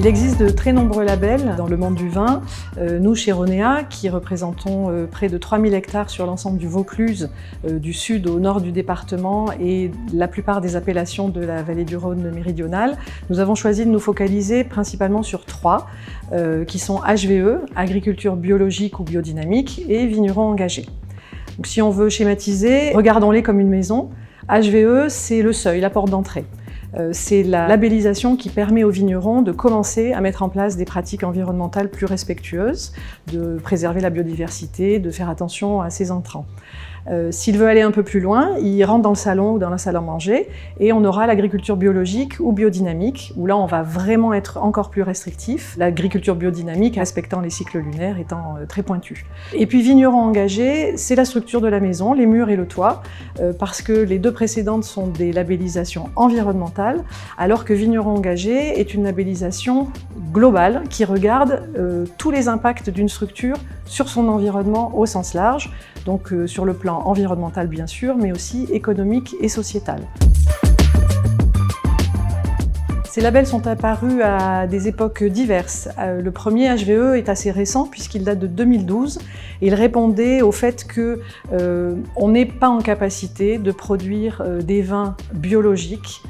Il existe de très nombreux labels dans le monde du vin. Nous, chez Ronea, qui représentons près de 3000 hectares sur l'ensemble du Vaucluse, du sud au nord du département et la plupart des appellations de la vallée du Rhône méridionale, nous avons choisi de nous focaliser principalement sur trois, qui sont HVE, agriculture biologique ou biodynamique, et vignerons engagés. Donc, si on veut schématiser, regardons-les comme une maison. HVE, c'est le seuil, la porte d'entrée. C'est la labellisation qui permet aux vignerons de commencer à mettre en place des pratiques environnementales plus respectueuses, de préserver la biodiversité, de faire attention à ses intrants. S'il veut aller un peu plus loin, il rentre dans le salon ou dans la salle à manger et on aura l'agriculture biologique ou biodynamique, où là on va vraiment être encore plus restrictif, l'agriculture biodynamique respectant les cycles lunaires étant très pointue. Et puis vignerons engagés, c'est la structure de la maison, les murs et le toit, parce que les deux précédentes sont des labellisations environnementales, alors que vignerons engagés est une labellisation globale qui regarde tous les impacts d'une structure sur son environnement au sens large, donc sur le plan environnemental bien sûr, mais aussi économique et sociétal. Ces labels sont apparus à des époques diverses. Le premier HVE est assez récent puisqu'il date de 2012 et il répondait au fait qu'on n'est pas en capacité de produire des vins biologiques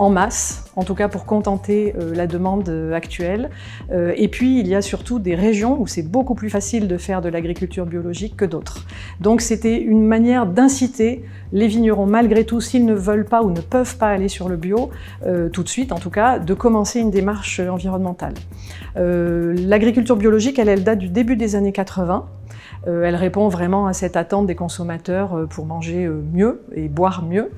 en masse, en tout cas pour contenter la demande actuelle. Et puis il y a surtout des régions où c'est beaucoup plus facile de faire de l'agriculture biologique que d'autres. Donc c'était une manière d'inciter les vignerons, malgré tout, s'ils ne veulent pas ou ne peuvent pas aller sur le bio, tout de suite en tout cas, de commencer une démarche environnementale. L'agriculture biologique, elle date du début des années 80. Elle répond vraiment à cette attente des consommateurs pour manger mieux et boire mieux.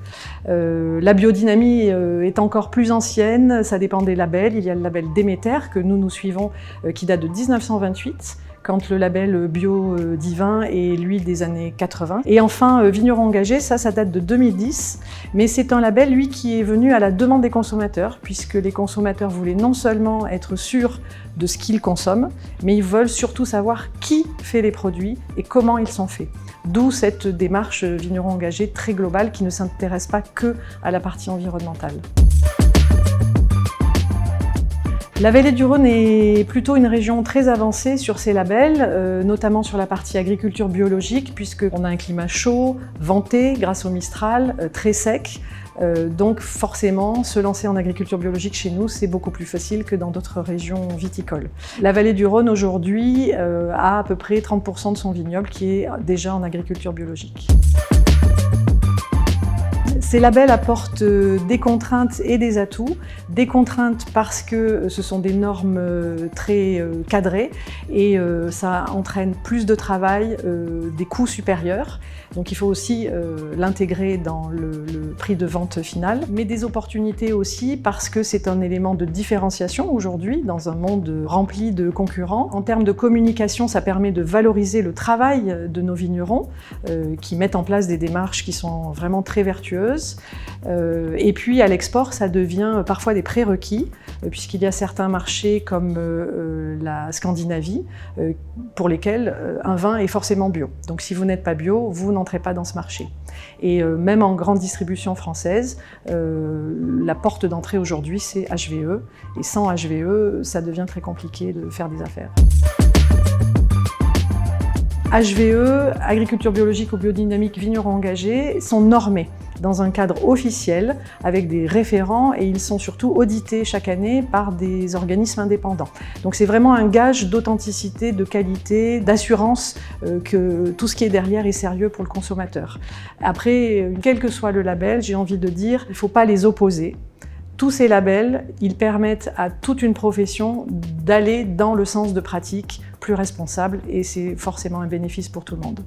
La biodynamie est encore plus ancienne, ça dépend des labels. Il y a le label Déméter que nous suivons qui date de 1928. Quand le label bio divin est lui des années 80. Et enfin, vignerons engagés, ça date de 2010, mais c'est un label, lui, qui est venu à la demande des consommateurs, puisque les consommateurs voulaient non seulement être sûrs de ce qu'ils consomment, mais ils veulent surtout savoir qui fait les produits et comment ils sont faits. D'où cette démarche vignerons engagés très globale qui ne s'intéresse pas que à la partie environnementale. La vallée du Rhône est plutôt une région très avancée sur ces labels, notamment sur la partie agriculture biologique, puisqu'on a un climat chaud, venté grâce au Mistral, très sec. Donc forcément, se lancer en agriculture biologique chez nous, c'est beaucoup plus facile que dans d'autres régions viticoles. La vallée du Rhône aujourd'hui a à peu près 30% de son vignoble qui est déjà en agriculture biologique. Ces labels apportent des contraintes et des atouts. Des contraintes parce que ce sont des normes très cadrées et ça entraîne plus de travail, des coûts supérieurs. Donc il faut aussi l'intégrer dans le prix de vente final. Mais des opportunités aussi parce que c'est un élément de différenciation aujourd'hui dans un monde rempli de concurrents. En termes de communication, ça permet de valoriser le travail de nos vignerons qui mettent en place des démarches qui sont vraiment très vertueuses. Et puis à l'export, ça devient parfois des prérequis, puisqu'il y a certains marchés comme la Scandinavie, pour lesquels un vin est forcément bio. Donc si vous n'êtes pas bio, vous n'entrez pas dans ce marché. Et même en grande distribution française, la porte d'entrée aujourd'hui, c'est HVE. Et sans HVE, ça devient très compliqué de faire des affaires. HVE, agriculture biologique ou biodynamique, vignerons engagés, sont normés dans un cadre officiel avec des référents et ils sont surtout audités chaque année par des organismes indépendants. Donc c'est vraiment un gage d'authenticité, de qualité, d'assurance que tout ce qui est derrière est sérieux pour le consommateur. Après, quel que soit le label, j'ai envie de dire, il ne faut pas les opposer. Tous ces labels, ils permettent à toute une profession d'aller dans le sens de pratiques plus responsables et c'est forcément un bénéfice pour tout le monde.